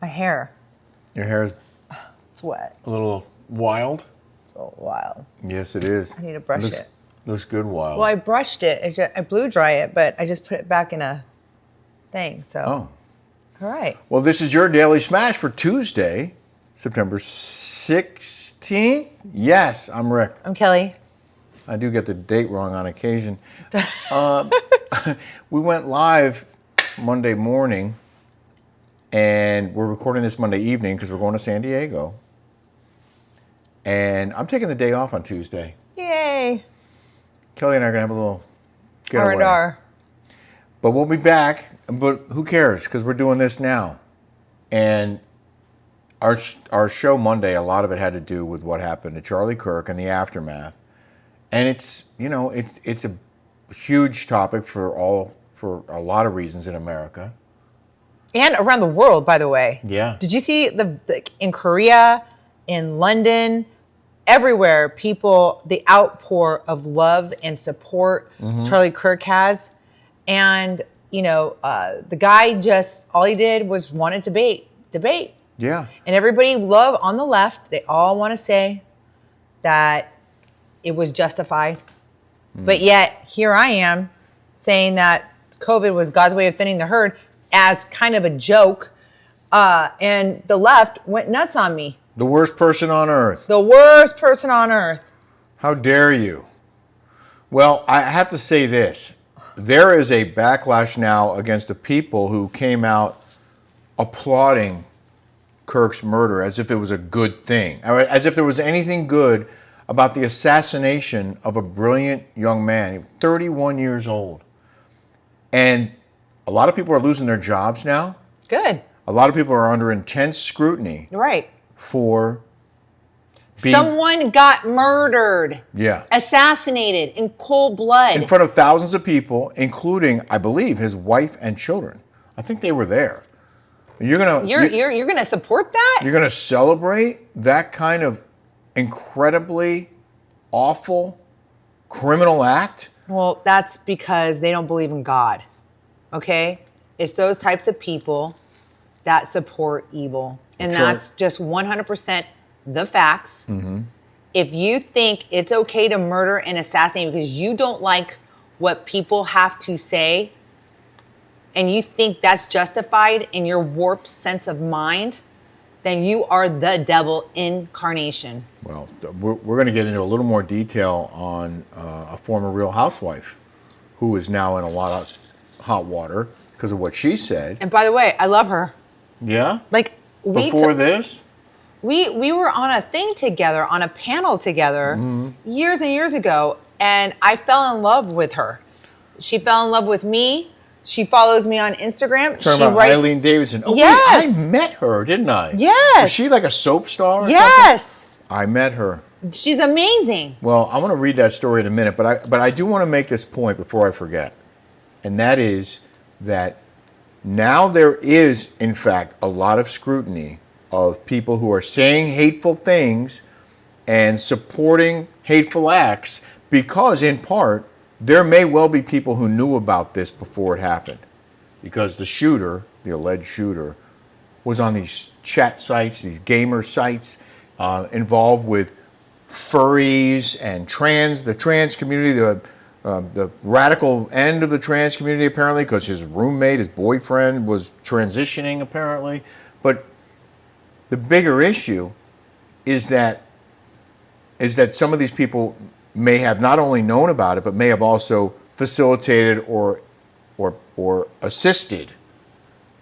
My hair. Your hair is It's wet. a little wild. It's a little wild. Yes, it is. I need to brush it. Looks good wild. Well, I brushed it. I blew dry it, but I just put it back in a thing. So. Oh. All right. Well, this is your Daily Smash for Tuesday, September 16th. Yes, I'm Rick. I'm Kelly. I do get the date wrong on occasion. We went live Monday morning, and we're recording this Monday evening because we're going to San Diego. And I'm taking the day off on Tuesday. Yay. Kelly and I are going to have a little getaway. R&R. But we'll be back. But who cares? Because we're doing this now. And our show Monday, a lot of it had to do with what happened to Charlie Kirk and the aftermath. And it's a huge topic for a lot of reasons in America. And around the world, by the way. Yeah. Did you see in Korea, in London, everywhere, the outpour of love and support Charlie Kirk has. And, the guy all he did was wanted to debate. Yeah. And everybody on the left, they all want to say that it was justified. But yet, here I am saying that COVID was God's way of thinning the herd as kind of a joke. And the left went nuts on me. The worst person on earth. The worst person on earth. How dare you? Well, I have to say this. There is a backlash now against the people who came out applauding Kirk's murder as if it was a good thing, as if there was anything good about the assassination of a brilliant young man, 31 years old. And a lot of people are losing their jobs now. Good. A lot of people are under intense scrutiny. Right. For someone got murdered. Yeah. Assassinated in cold blood. In front of thousands of people, including, I believe, his wife and children. I think they were there. You're gonna support that? You're gonna celebrate that kind of incredibly awful criminal act? Well, that's because they don't believe in God. Okay? It's those types of people that support evil. And that's just 100% the facts. Mm-hmm. If you think it's okay to murder and assassinate because you don't like what people have to say, and you think that's justified in your warped sense of mind, then you are the devil incarnation. Well, we're going to get into a little more detail on a former Real Housewife who is now in a lot of hot water because of what she said. And by the way, I love her. Yeah? Before this? We were on a thing together, on a panel together years and years ago, and I fell in love with her. She fell in love with me. She follows me on Instagram. Talking about Eileen Davidson. Oh, yes. Wait, I met her, didn't I? Yes. Was she like a soap star or yes. something? I met her. She's amazing. Well, I want to read that story in a minute, but I do want to make this point before I forget. And that is that now there is, in fact, a lot of scrutiny of people who are saying hateful things and supporting hateful acts because, in part, there may well be people who knew about this before it happened. Because the shooter, the alleged shooter, was on these chat sites, these gamer sites, involved with furries and the trans community, the radical end of the trans community, apparently, because his roommate, his boyfriend, was transitioning, apparently. But the bigger issue is that some of these people may have not only known about it, but may have also facilitated or assisted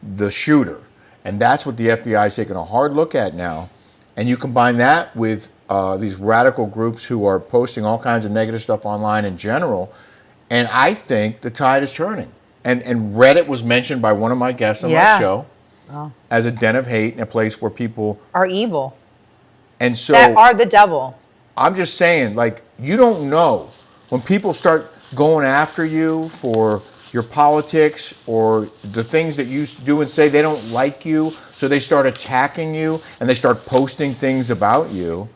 the shooter. And that's what the FBI is taking a hard look at now. And you combine that with these radical groups who are posting all kinds of negative stuff online in general, and I think the tide is turning. And Reddit was mentioned by one of my guests on my show as a den of hate and a place where people are evil. And so that are the devil. I'm just saying, you don't know when people start going after you for your politics or the things that you do and say. They don't like you, so they start attacking you and they start posting things about you.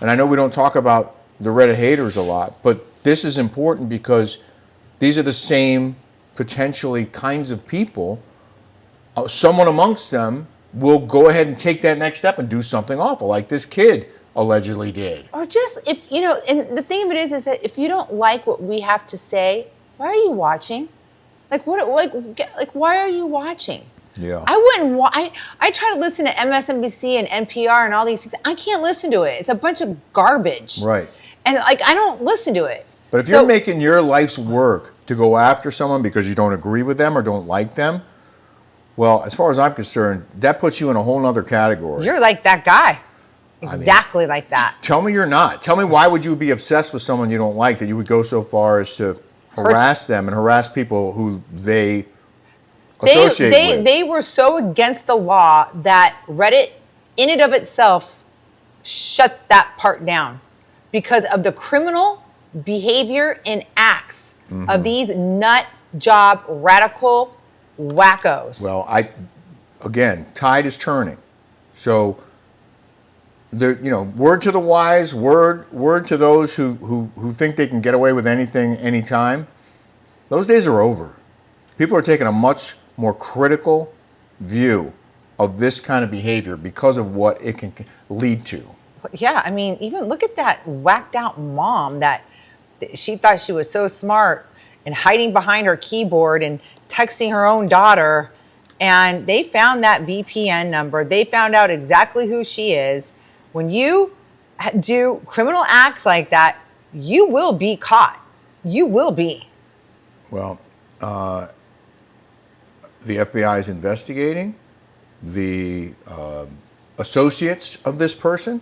And I know we don't talk about the Reddit haters a lot, but this is important because these are the same potentially kinds of people, someone amongst them will go ahead and take that next step and do something awful, like this kid allegedly did. Or just if, you know, and the thing of it is that if you don't like what we have to say, why are you watching? Like, why are you watching? Yeah. I wouldn't, I try to listen to MSNBC and NPR and all these things. I can't listen to it. It's a bunch of garbage. Right. And like, I don't listen to it. But if you're making your life's work to go after someone because you don't agree with them or don't like them, well, as far as I'm concerned, that puts you in a whole nother category. You're like that guy. Exactly like that. Tell me you're not. Tell me why would you be obsessed with someone you don't like that you would go so far as to harass them and harass people who they associate with? They were so against the law that Reddit, in and of itself, shut that part down because of the criminal behavior and acts of these nut job radical wackos. Well, again, tide is turning. So, word to the wise, word to those who think they can get away with anything, anytime. Those days are over. People are taking a much more critical view of this kind of behavior because of what it can lead to. Yeah, I mean, even look at that whacked out mom that she thought she was so smart and hiding behind her keyboard and texting her own daughter. And they found that VPN number. They found out exactly who she is. When you do criminal acts like that, you will be caught. You will be. Well, the FBI is investigating the associates of this person.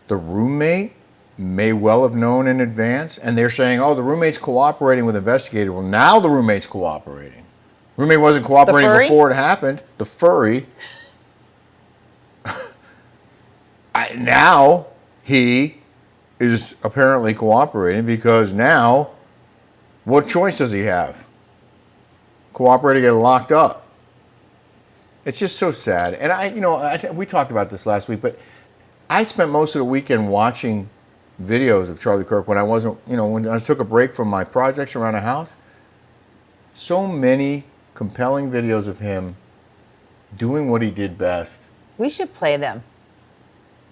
The roommate may well have known in advance, and they're saying, oh, the roommate's cooperating with investigators. Well, now the roommate's cooperating. Roommate wasn't cooperating before it happened. The furry. Now he is apparently cooperating because now what choice does he have? Cooperate or get locked up. It's just so sad. And we talked about this last week, but I spent most of the weekend watching videos of Charlie Kirk when I wasn't, when I took a break from my projects around the house. So many compelling videos of him doing what he did best. We should play them.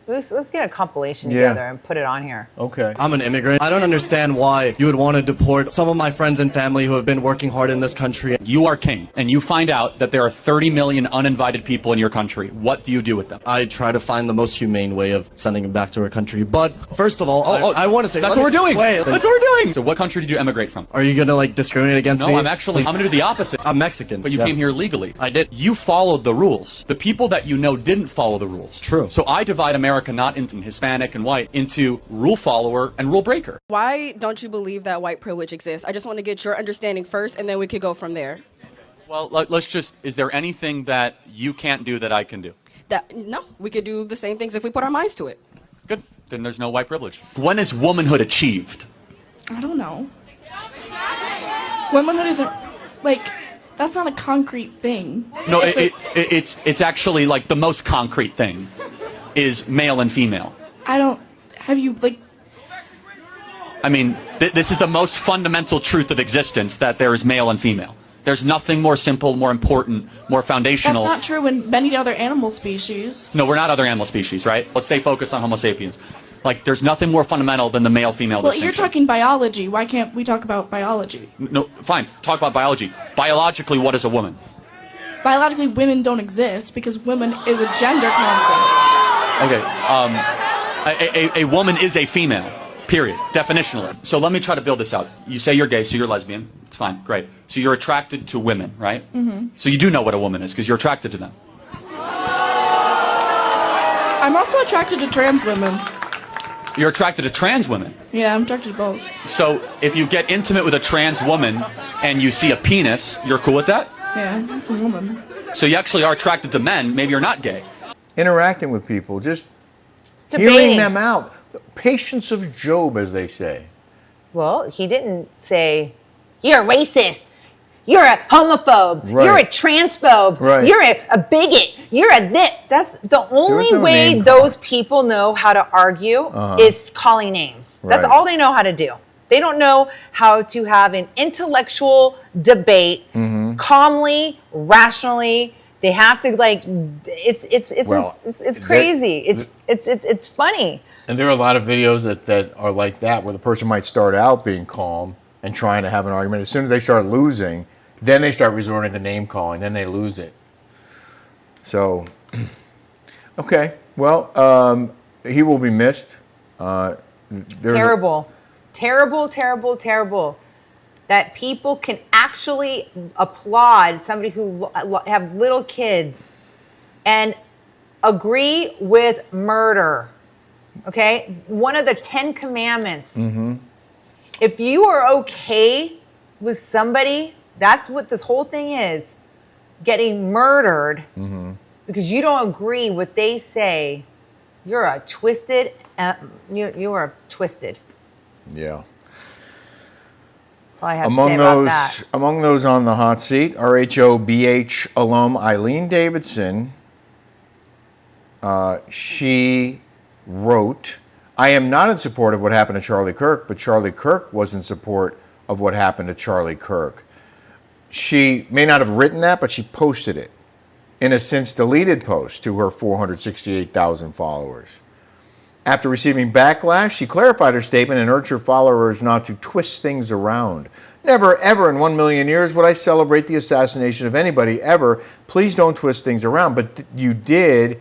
Let's get a compilation together and put it on here. Okay. I'm an immigrant. I don't understand why you would want to deport some of my friends and family who have been working hard in this country. You are king, and you find out that there are 30 million uninvited people in your country. What do you do with them? I try to find the most humane way of sending them back to our country. But first of all, I want to say... That's what we're doing. That's what we're doing. So what country did you emigrate from? Are you going to discriminate against me? No, I'm going to do the opposite. I'm Mexican. But you came here legally. I did. You followed the rules. The people that you know didn't follow the rules. True. So I divide America not into Hispanic and white, into rule follower and rule breaker. Why don't you believe that white privilege exists? I just want to get your understanding first, and then we could go from there. Well, let's just, is there anything that you can't do that I can do? No, we could do the same things if we put our minds to it. Good. Then there's no white privilege. When is womanhood achieved? I don't know. Womanhood isn't, that's not a concrete thing. No, it's actually the most concrete thing is male and female. I mean, this is the most fundamental truth of existence, that there is male and female. There's nothing more simple, more important, more foundational. That's not true in many other animal species. No, we're not other animal species, right? Let's stay focused on Homo sapiens. There's nothing more fundamental than the male-female distinction. You're talking biology. Why can't we talk about biology? No, fine. Talk about biology. Biologically, what is a woman? Biologically, women don't exist because woman is a gender concept. Okay, a woman is a female, period, definitionally. So let me try to build this out. You say you're gay, so you're lesbian. It's fine, great. So you're attracted to women, right? Mm-hmm. So you do know what a woman is because you're attracted to them. I'm also attracted to trans women. You're attracted to trans women? Yeah, I'm attracted to both. So if you get intimate with a trans woman and you see a penis, you're cool with that? Yeah, it's a woman. So you actually are attracted to men, maybe you're not gay. Interacting with people, just Debating. hearing them out. Patience of Job, as they say. Well, he didn't say, you're a racist, you're a homophobe, you're a transphobe, you're a bigot, you're a this. That's the only way those people know how to argue is calling names. That's all they know how to do. They don't know how to have an intellectual debate calmly, rationally. They have to like, Well, it's crazy. It's funny. And there are a lot of videos that are like that, where the person might start out being calm and trying to have an argument. As soon as they start losing, then they start resorting to name calling. Then they lose it. So, okay. Well, he will be missed. Terrible. That people can actually applaud somebody who have little kids and agree with murder. Okay? One of the 10 commandments. Mm-hmm. If you are okay with somebody, that's what this whole thing is, getting murdered because you don't agree what they say, you're a twisted, you are twisted. Yeah. All I have to say about that. Among those on the hot seat, RHOBH alum Eileen Davidson, she wrote, I am not in support of what happened to Charlie Kirk, but Charlie Kirk was in support of what happened to Charlie Kirk. She may not have written that, but she posted it in a since deleted post to her 468,000 followers. After receiving backlash, she clarified her statement and urged her followers not to twist things around. Never, ever in 1 million years would I celebrate the assassination of anybody, ever. Please don't twist things around. But you did,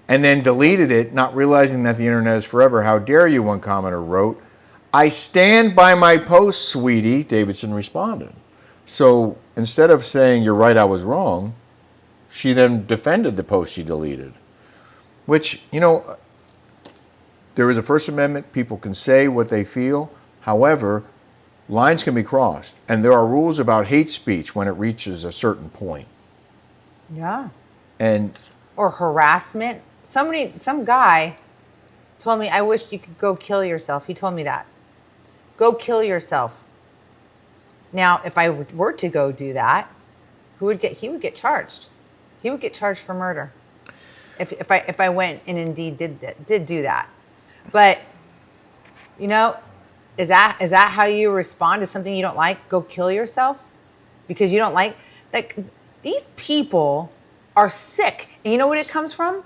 and then deleted it, not realizing that the internet is forever. How dare you, one commenter wrote. I stand by my post, sweetie, Davidson responded. So instead of saying, you're right, I was wrong, she then defended the post she deleted. Which, you know, there is a First Amendment. People can say what they feel. However, lines can be crossed. And there are rules about hate speech when it reaches a certain point. Yeah. And or harassment. Some guy told me, I wish you could go kill yourself. He told me that. Go kill yourself. Now, if I were to go do that, he would get charged. He would get charged for murder. If I went and indeed did do that. But, you know, is that how you respond to something you don't like? Go kill yourself? Because you don't like, these people are sick. And you know what it comes from?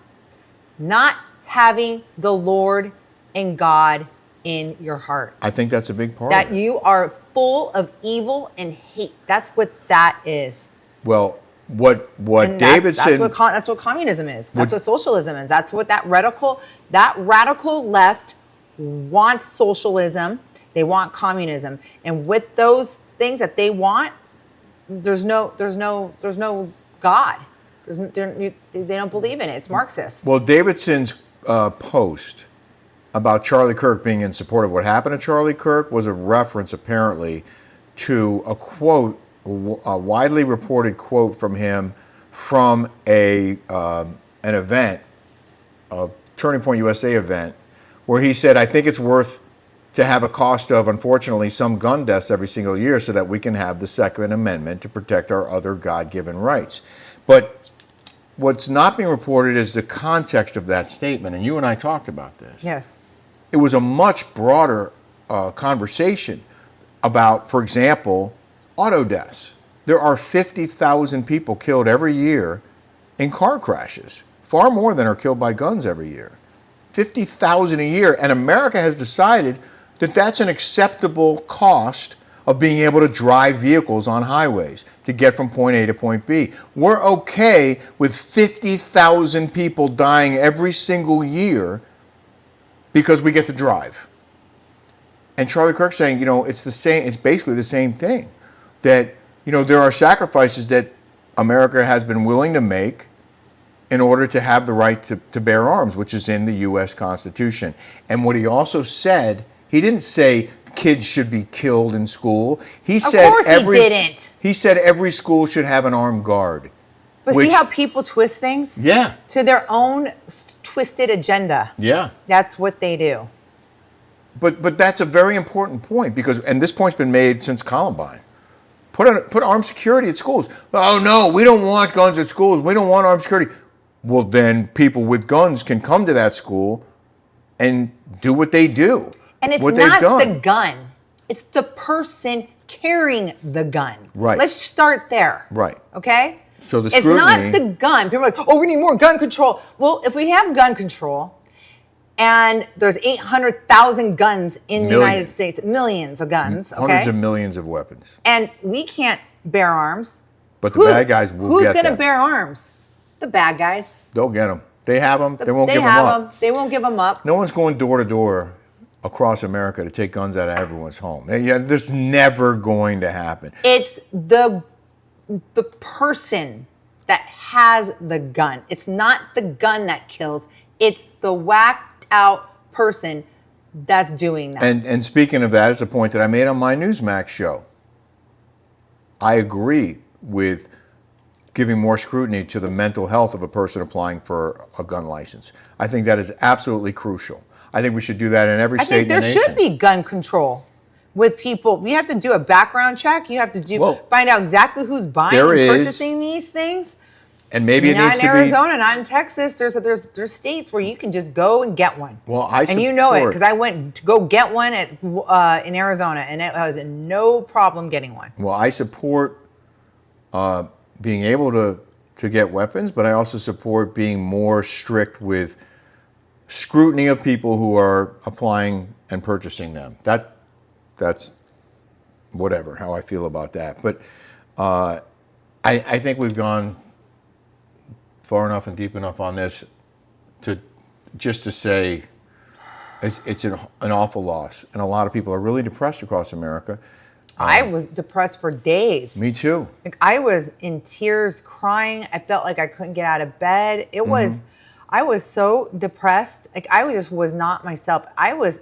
Not having the Lord and God in your heart. I think that's a big part that of it. You are full of evil and hate. That's what that is. Well, what and Davidson... That's what communism is. That's what socialism is. That's what that radical left wants socialism. They want communism. And with those things that they want, there's no God. They don't believe in it. It's Marxist. Well, Davidson's post about Charlie Kirk being in support of what happened to Charlie Kirk was a reference, apparently, to a quote, a widely reported quote from him from an event, a Turning Point USA event, where he said, I think it's worth to have a cost of, unfortunately, some gun deaths every single year so that we can have the Second Amendment to protect our other God-given rights. But what's not being reported is the context of that statement, and you and I talked about this. Yes. It was a much broader conversation about, for example, auto deaths. There are 50,000 people killed every year in car crashes, far more than are killed by guns every year. 50,000 a year, and America has decided that that's an acceptable cost of being able to drive vehicles on highways to get from point A to point B. We're okay with 50,000 people dying every single year because we get to drive. And Charlie Kirk saying, you know, it's basically the same thing. That, you know, there are sacrifices that America has been willing to make in order to have the right to bear arms, which is in the U.S. Constitution. And what he also said, he didn't say kids should be killed in school. He said he didn't. He said every school should have an armed guard. But see how people twist things? Yeah. To their own twisted agenda. Yeah. That's what they do. But that's a very important point because, and this point's been made since Columbine. Put armed security at schools. Oh no, we don't want guns at schools. We don't want armed security. Well, then people with guns can come to that school and do what they do. And it's not the gun. It's the person carrying the gun. Right. Let's start there. Right. Okay? So the It's scrutiny. not the gun. People are like, oh, we need more gun control. Well, if we have gun control and there's 800,000 guns in the United States, millions of guns, okay? Hundreds of millions of weapons. And we can't bear arms. But the bad guys will Who's get going to them. bear arms? The bad guys. They'll get them. They have them. They won't They give them have up. them. They won't give them up. No one's going door to door across America to take guns out of everyone's home. Yeah, there's never going to happen. It's the person that has the gun. It's not the gun that kills. It's the whacked out person that's doing that. And speaking of that, it's a point that I made on my Newsmax show. I agree with giving more scrutiny to the mental health of a person applying for a gun license. I think that is absolutely crucial. I think we should do that in every state in the nation. There should be gun control with people. We have to do a background check. You have to find out exactly who's buying and purchasing these things. And maybe it needs to be. Not in Arizona, not in Texas. There's states where you can just go and get one. Well, and you know it because I went to go get one in Arizona, and it was no problem getting one. Well, I support being able to get weapons, but I also support being more strict with scrutiny of people who are applying and purchasing them. That's whatever, how I feel about that. But I think we've gone far enough and deep enough on this to say it's an awful loss. And a lot of people are really depressed across America. I was depressed for days. Me too. Like I was in tears, crying. I felt like I couldn't get out of bed. I was so depressed. Like I just was not myself. I was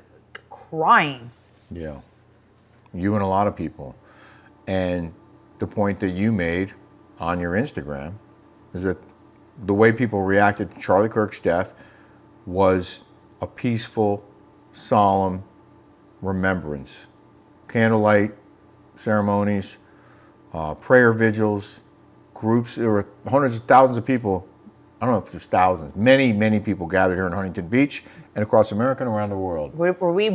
crying. Yeah. You and a lot of people. And the point that you made on your Instagram is that the way people reacted to Charlie Kirk's death was a peaceful, solemn remembrance. Candlelight ceremonies, prayer vigils, groups. There were hundreds of thousands of people. I don't know if there's thousands. Many, many people gathered here in Huntington Beach and across America and around the world. Were we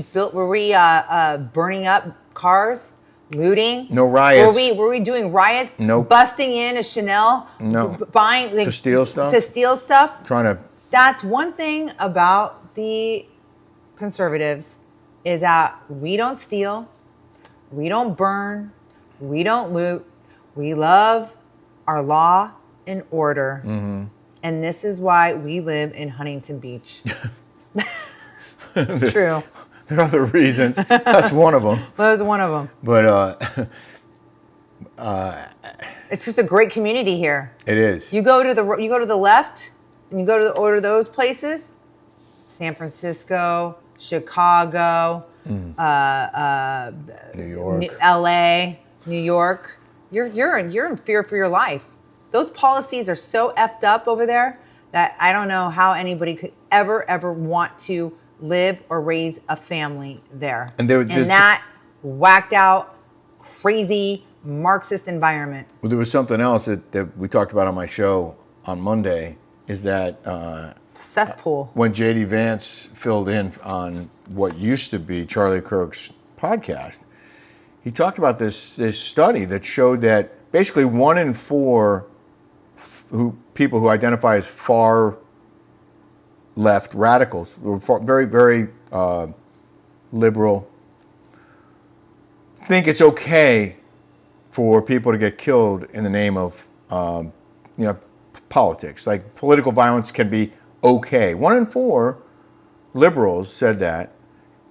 burning up cars, looting? No riots. Were we doing riots? Nope. Busting in a Chanel? No. Buying To steal stuff? To steal stuff? Trying to. That's one thing about the conservatives is that we don't steal, we don't burn, we don't loot. We love our law and order. Mm-hmm. And this is why we live in Huntington Beach. It's true. There are other reasons. That's one of them. That was one of them. But It's just a great community here. it is. You go to the left, and you go to order those places. San Francisco, Chicago, New York. LA, New York. You're in fear for your life. Those policies are so effed up over there that I don't know how anybody could ever want to live or raise a family there. And in that whacked out, crazy Marxist environment. Well, there was something else that we talked about on my show on Monday, is that Cesspool. when J.D. Vance filled in on what used to be Charlie Kirk's podcast, he talked about this study that showed that basically 1 in 4 people who identify as far left radicals, or very, very liberal, think it's okay for people to get killed in the name of politics. Like political violence can be okay. 1 in 4 liberals said that,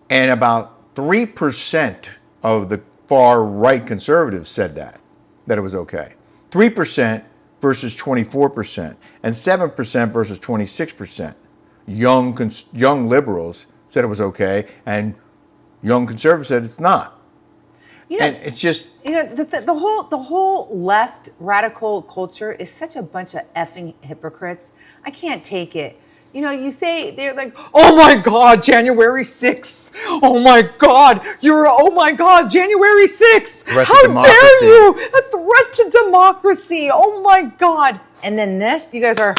and about 3% of the far right conservatives said that it was okay. 3% versus 24%, and 7% versus 26%. Young liberals said it was okay, and young conservatives said it's not. And it's just the whole left radical culture is such a bunch of effing hypocrites. I can't take it. You say they're like, oh my God, January 6th. Oh my God, January 6th. How dare you? A threat to democracy. Oh my God. And then this, you guys are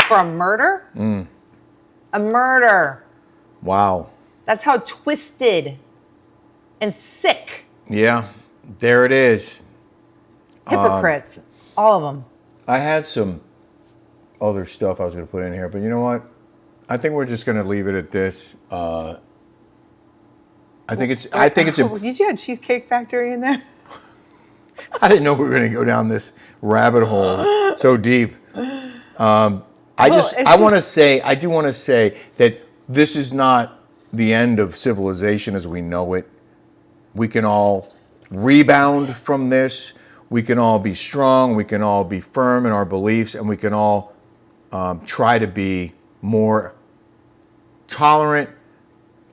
for a murder? A murder. Wow. That's how twisted and sick. Yeah, there it is. Hypocrites. All of them. I had some other stuff I was going to put in here, but you know what? I think we're just going to leave it at this. I think it's. Did you have Cheesecake Factory in there? I didn't know we were going to go down this rabbit hole so deep. I want to say, I do want to say that this is not the end of civilization as we know it. We can all rebound from this. We can all be strong. We can all be firm in our beliefs, and we can all try to be more tolerant,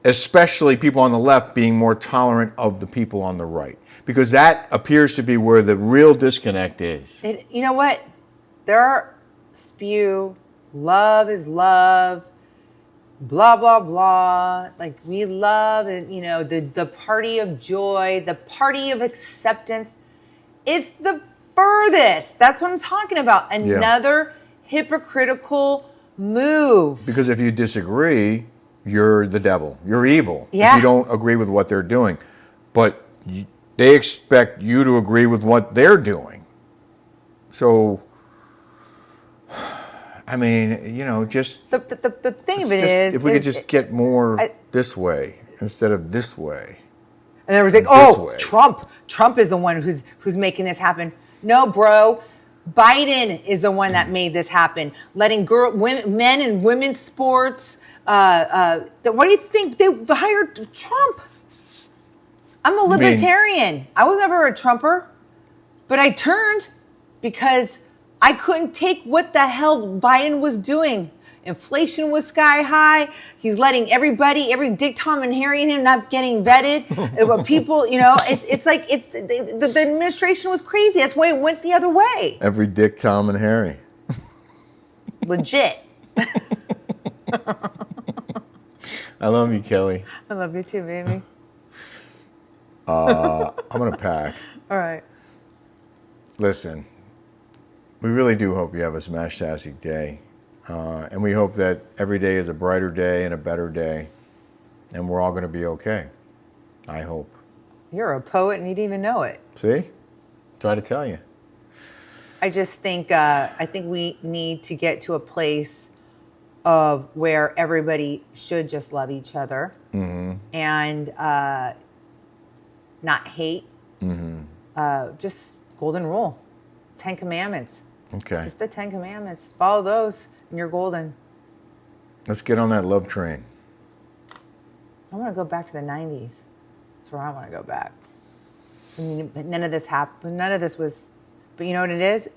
especially people on the left being more tolerant of the people on the right, because that appears to be where the real disconnect is. You know what? There spew, love is love, blah, blah, blah. Like, we love, you know, the party of joy, the party of acceptance. It's the furthest. That's what I'm talking about. Another hypocritical move. Because if you disagree, you're the devil. You're evil. Yeah. If you don't agree with what they're doing. But they expect you to agree with what they're doing. So, I mean, you know, just... The thing of it is... If we could just get more this way instead of this way. And there was like, oh, Trump. Trump is the one who's making this happen. No, bro. Biden is the one that made this happen. Letting men and women's sports. What do you think? They hired Trump. I'm a libertarian. I was never a Trumper. But I turned because I couldn't take what the hell Biden was doing. Inflation was sky high. He's letting everybody, every Dick, Tom, and Harry in him not getting vetted. People, you know, it's like the administration was crazy. That's why it went the other way. Every Dick, Tom, and Harry. Legit. I love you, Kelly. I love you too, baby. I'm going to pack. All right. Listen, we really do hope you have a smash-tastic day. And we hope that every day is a brighter day and a better day. And we're all going to be okay. I hope. You're a poet and you didn't even know it. See? Try to tell you. I just think, I think we need to get to a place of where everybody should just love each other and not hate. Just golden rule, 10 commandments. Okay. Just the 10 commandments. Follow those and you're golden. Let's get on that love train. I want to go back to the 90s. That's where I want to go back. I mean, but none of this happened. None of this was, but you know what it is?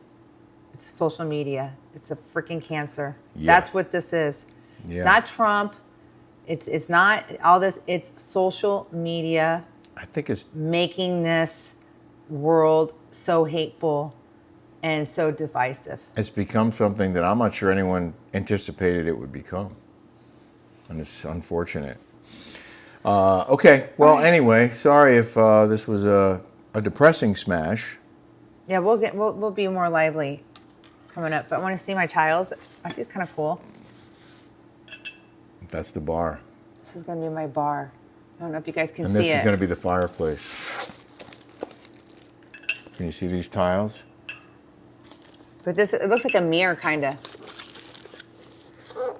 It's social media. It's a freaking cancer. Yeah. That's what this is. Yeah. It's not Trump. It's not all this. It's social media. I think it's making this world so hateful and so divisive. It's become something that I'm not sure anyone anticipated it would become. And it's unfortunate. Okay, well, anyway, sorry if this was a depressing smash. Yeah, we'll be more lively coming up. But I want to see my tiles. I think it's kind of cool. That's the bar. This is going to be my bar. I don't know if you guys can see it. And this is going to be the fireplace. Can you see these tiles? But this, it looks like a mirror, kind of. It's going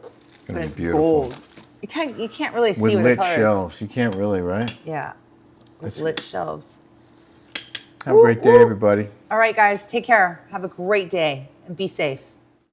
to be it's beautiful. Gold. You can't really see with the lit colors. shelves. You can't really, right? Yeah, with lit shelves. Have a great day, everybody. All right, guys, take care. Have a great day and be safe.